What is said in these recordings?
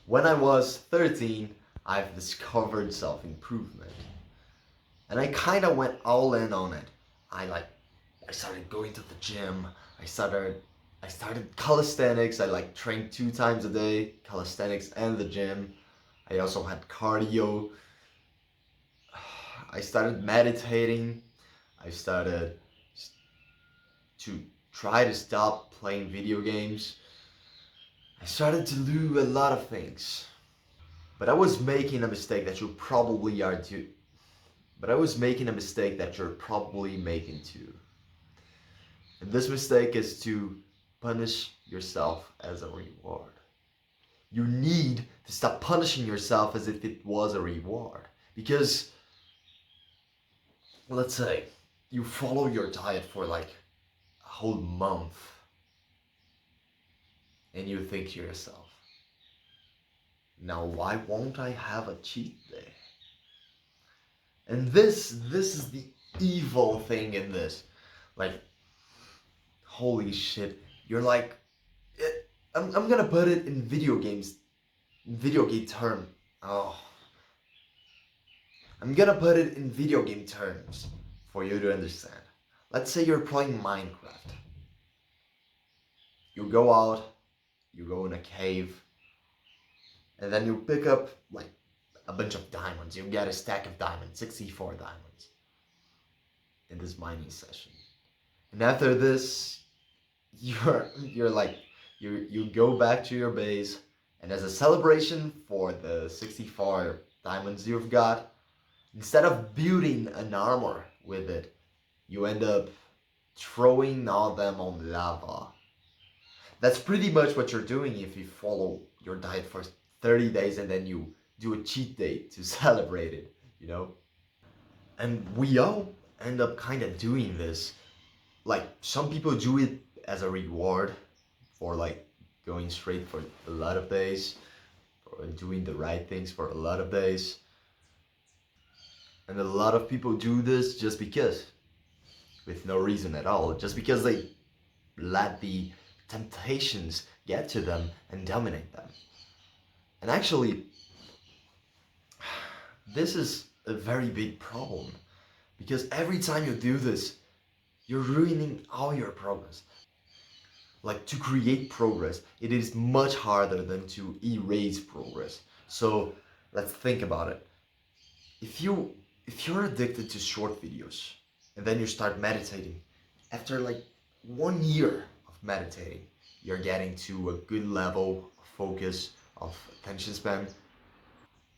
When I was 13, I've discovered self-improvement. And I kind of went all in on it. I started going to the gym. I started calisthenics. I trained 2 times a day, calisthenics and the gym. I also had cardio. I started meditating. I started to try to stop playing video games. I started to do a lot of things. But I was making a mistake that you probably are too. But I was making a mistake that you're probably making too. And this mistake is to punish yourself as a reward. You need to stop punishing yourself as if it was a reward. Because, let's say, you follow your diet for like a whole month. And you think to yourself, now why won't I have a cheat day? And this is the evil thing in this. Like, holy shit, you're like, I'm gonna put it in video games, video game term. Oh, I'm gonna put it in video game terms for you to understand. Let's say you're playing Minecraft. You go out, you go in a cave, and then you pick up like a bunch of diamonds. You get a stack of diamonds, 64 diamonds in this mining session. And after this, you go back to your base, and as a celebration for the 64 diamonds you've got, instead of building an armor with it, you end up throwing all them on lava. That's pretty much what you're doing if you follow your diet for 30 days and then you do a cheat day to celebrate it, you know? And we all end up kind of doing this. Like, some people do it as a reward for like going straight for a lot of days, or doing the right things for a lot of days. And a lot of people do this just because, with no reason at all, just because they let the temptations get to them and dominate them. And actually, this is a very big problem, because every time you do this, you're ruining all your progress. Like, to create progress, it is much harder than to erase progress. So let's think about it. If you're addicted to short videos and then you start meditating, after like 1 year of meditating, you're getting to a good level of focus, of attention span.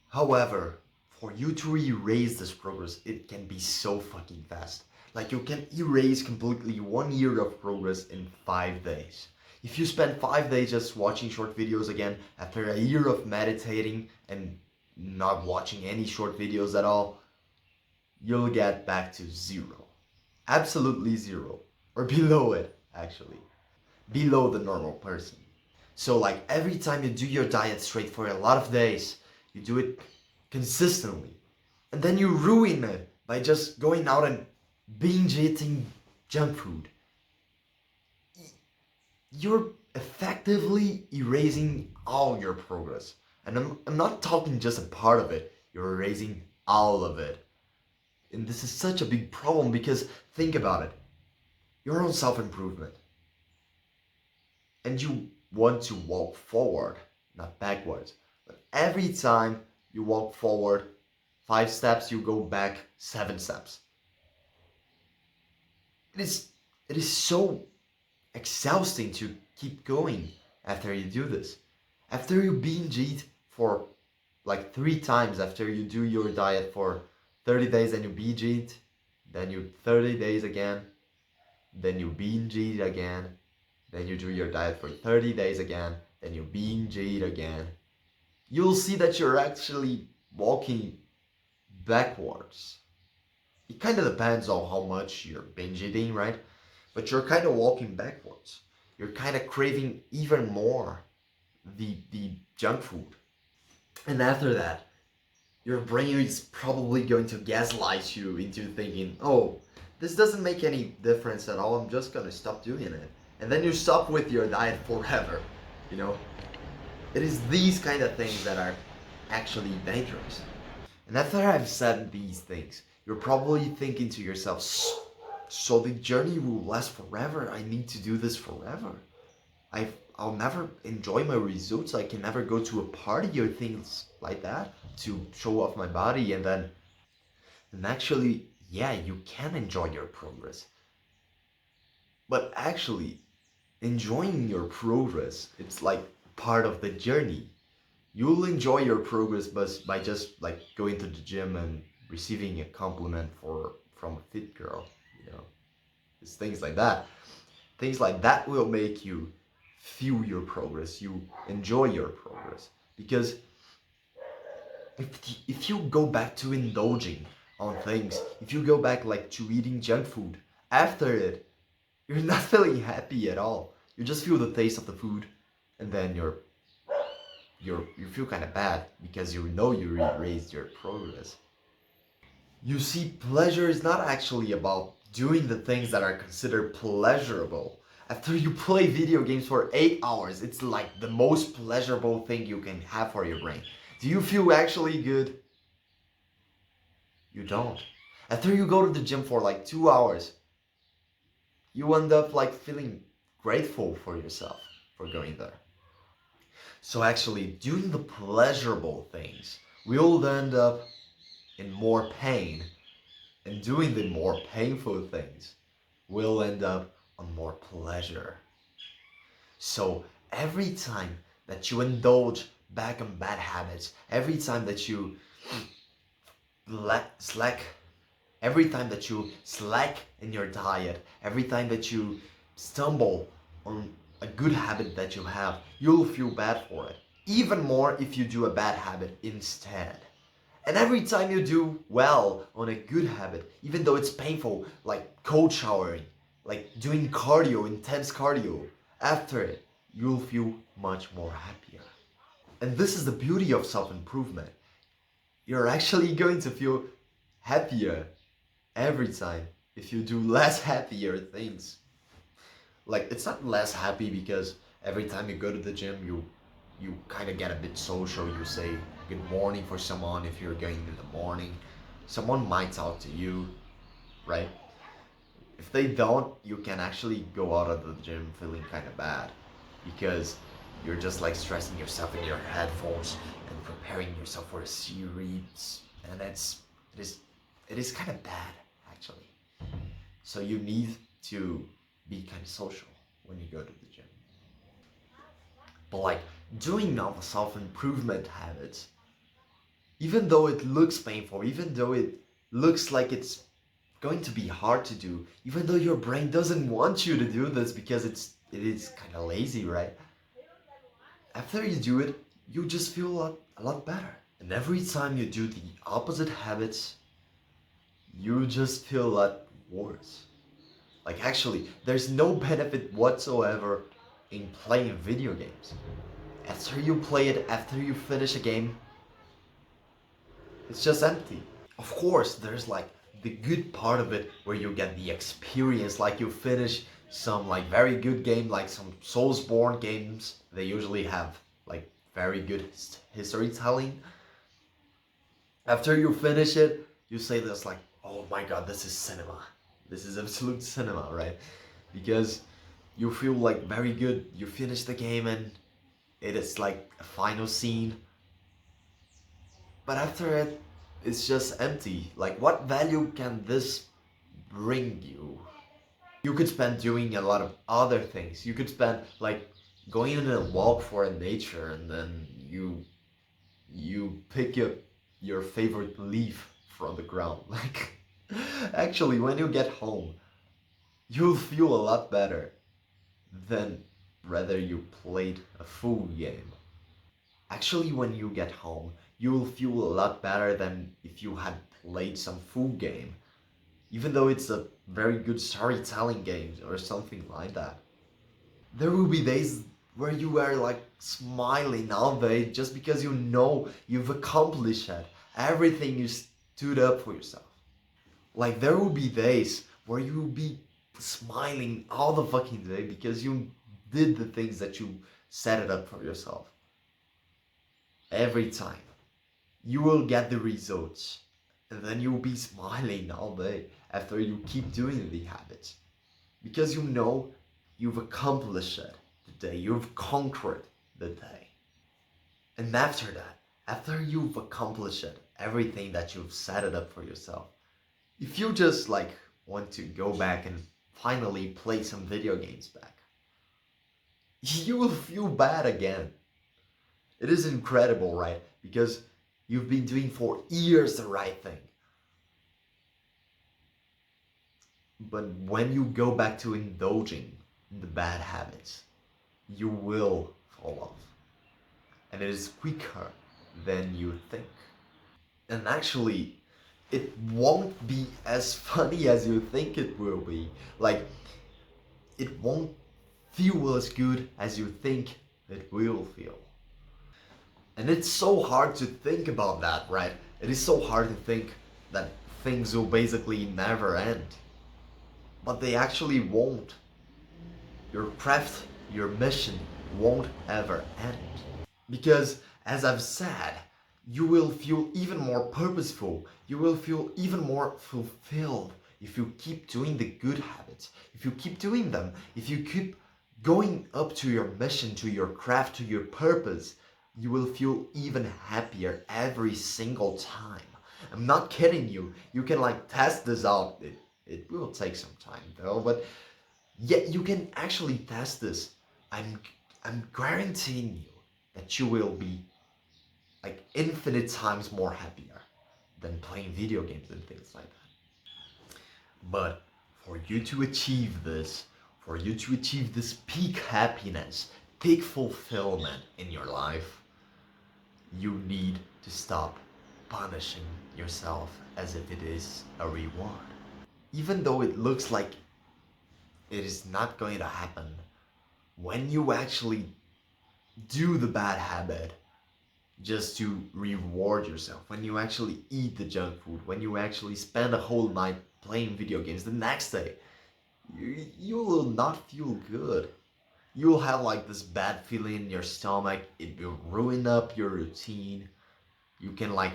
However, for you to erase this progress, it can be so fucking fast. Like, you can erase completely 1 year of progress in 5 days. If you spend 5 days just watching short videos again, after a year of meditating and not watching any short videos at all, you'll get back to zero. Absolutely zero. Or below it, actually. Below the normal person. So like, every time you do your diet straight for a lot of days, you do it consistently, and then you ruin it by just going out and binge eating junk food. You're effectively erasing all your progress. And I'm not talking just a part of it, you're erasing all of it. And this is such a big problem, because think about it. Your own self-improvement. And you want to walk forward, not backwards. But every time you walk forward 5 steps, you go back 7 steps. It is so exhausting to keep going after you do this. After you binge eat for like 3 times, after you do your diet for 30 days and you binge eat, then you 30 days again, then you binge eat again, then you do your diet for 30 days again, then you binge eat again, you'll see that you're actually walking backwards. It kind of depends on how much you're binge eating, right? But you're kind of walking backwards. You're kind of craving even more the junk food. And after that, your brain is probably going to gaslight you into thinking, oh, this doesn't make any difference at all, I'm just gonna stop doing it. And then you stop with your diet forever, you know? It is these kind of things that are actually dangerous. And after I've said these things, you're probably thinking to yourself, so the journey will last forever. I need to do this forever. I'll never enjoy my results. I can never go to a party or things like that to show off my body. And actually, yeah, you can enjoy your progress. But actually, enjoying your progress, it's like part of the journey. You'll enjoy your progress by just like going to the gym and receiving a compliment from a fit girl, you know. It's things like that. Things like that will make you feel your progress. You enjoy your progress. Because if you go back to indulging on things, if you go back like to eating junk food, after it, you're not feeling happy at all. You just feel the taste of the food, and then you feel kind of bad because you know you erased your progress. You see, pleasure is not actually about doing the things that are considered pleasurable. After you play video games for 8 hours, it's like the most pleasurable thing you can have for your brain. Do you feel actually good? You don't. After you go to the gym for like 2 hours, you end up like feeling grateful for yourself for going there. So actually, doing the pleasurable things will end up in more pain, and doing the more painful things will end up on more pleasure. So every time that you indulge back on bad habits, every time that you slack, every time that you slack in your diet, every time that you stumble on a good habit that you have, you'll feel bad for it. Even more if you do a bad habit instead. And every time you do well on a good habit, even though it's painful, like cold showering, like doing cardio, intense cardio, after it, you'll feel much more happier. And this is the beauty of self-improvement. You're actually going to feel happier every time if you do less happier things. Like, it's not less happy because every time you go to the gym, you kind of get a bit social. You say good morning for someone if you're going in the morning. Someone might talk to you, right? If they don't, you can actually go out of the gym feeling kind of bad because you're just like stressing yourself in your headphones and preparing yourself for a series, and it is it is kind of bad actually. So you need to be kind of social when you go to the gym. But like doing all the self-improvement habits, even though it looks painful, even though it looks like it's going to be hard to do, even though your brain doesn't want you to do this because it is kind of lazy, right? After you do it, you just feel a lot better. And every time you do the opposite habits, you just feel a lot worse. Like actually, there's no benefit whatsoever in playing video games. After you play it, after you finish a game, it's just empty. Of course, there's like the good part of it where you get the experience, like you finish some like very good game, like some Soulsborne games. They usually have like very good history telling. After you finish it, you say this like, oh my god, this is cinema. This is absolute cinema, right? Because you feel like very good. You finish the game and it is like a final scene. But after it, it's just empty. Like, what value can this bring you? You could spend doing a lot of other things. You could spend like going on a walk for nature, and then you pick up your favorite leaf from the ground. Like, actually, when you get home, you'll feel a lot better than rather you played a full game. Actually, when you get home, you'll feel a lot better than if you had played some full game, even though it's a very good storytelling game or something like that. There will be days where you are like smiling all day just because you know you've accomplished it, everything you stood up for yourself. Like there will be days where you will be smiling all the fucking day because you did the things that you set it up for yourself. every time. You will get the results, and then you'll be smiling all day after you keep doing the habits. Because you know you've accomplished it the day, you've conquered the day. And after that, after you've accomplished it, everything that you've set it up for yourself, if you just like want to go back and finally play some video games back, you will feel bad again. It is incredible, right? Because you've been doing for years the right thing. But when you go back to indulging in the bad habits, you will fall off. And it is quicker than you think. And actually, it won't be as funny as you think it will be. Like, it won't feel as good as you think it will feel. And it's so hard to think about that, right? It is so hard to think that things will basically never end. But they actually won't. Your craft, your mission won't ever end. Because, as I've said, you will feel even more purposeful, you will feel even more fulfilled if you keep doing the good habits, if you keep doing them, if you keep going up to your mission, to your craft, to your purpose, you will feel even happier every single time. I'm not kidding you. You can like test this out. It will take some time though, but yet you can actually test this. I'm guaranteeing you that you will be like infinite times more happier than playing video games and things like that. But for you to achieve this, for you to achieve this peak happiness, peak fulfillment in your life, you need to stop punishing yourself as if it is a reward. Even though it looks like it is not going to happen, when you actually do the bad habit just to reward yourself, when you actually eat the junk food, when you actually spend a whole night playing video games, the next day you will not feel good. You will have like this bad feeling in your stomach. It will ruin up your routine. You can like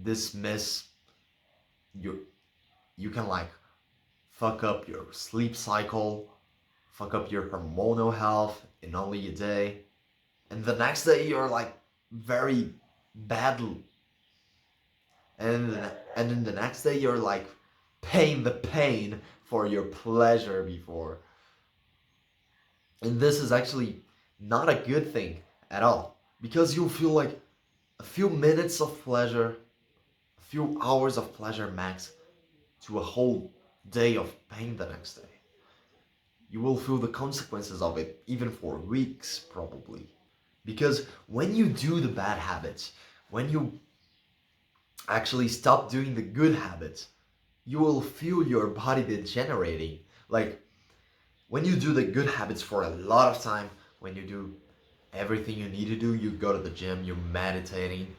dismiss your, you can like fuck up your sleep cycle, fuck up your hormonal health in only a day. And the next day you're like very badly. And then the next day you're like paying the pain for your pleasure before. And this is actually not a good thing at all, because you'll feel like a few minutes of pleasure, a few hours of pleasure max, to a whole day of pain the next day. You will feel the consequences of it even for weeks probably. Because when you do the bad habits, when you actually stop doing the good habits, you will feel your body degenerating. Like when you do the good habits for a lot of time, when you do everything you need to do, you go to the gym, you're meditating,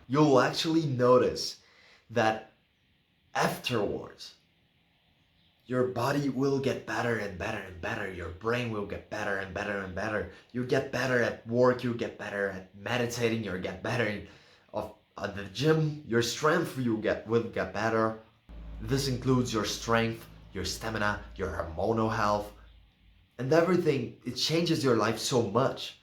you'll actually notice that afterwards, your body will get better and better and better. Your brain will get better and better and better. You get better at work, you get better at meditating, you get better at the gym, your strength will get better. This includes your strength, your stamina, your hormonal health, and everything. It changes your life so much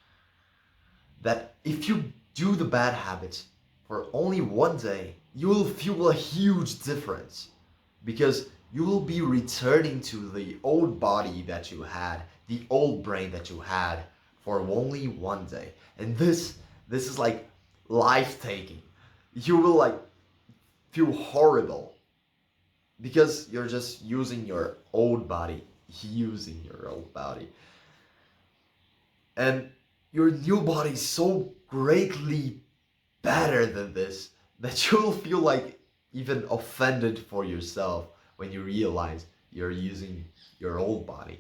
that if you do the bad habits for only one day, you will feel a huge difference, because you will be returning to the old body that you had, the old brain that you had for only one day. And this is like life-taking. You will like feel horrible because you're just using your old body, and your new body is so greatly better than this that you'll feel like even offended for yourself when you realize you're using your old body.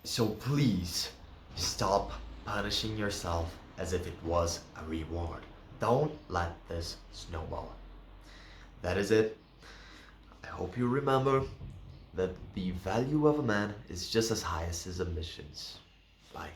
So please stop punishing yourself as if it was a reward. Don't let this snowball. That is it. I hope you remember that the value of a man is just as high as his ambitions. Bye.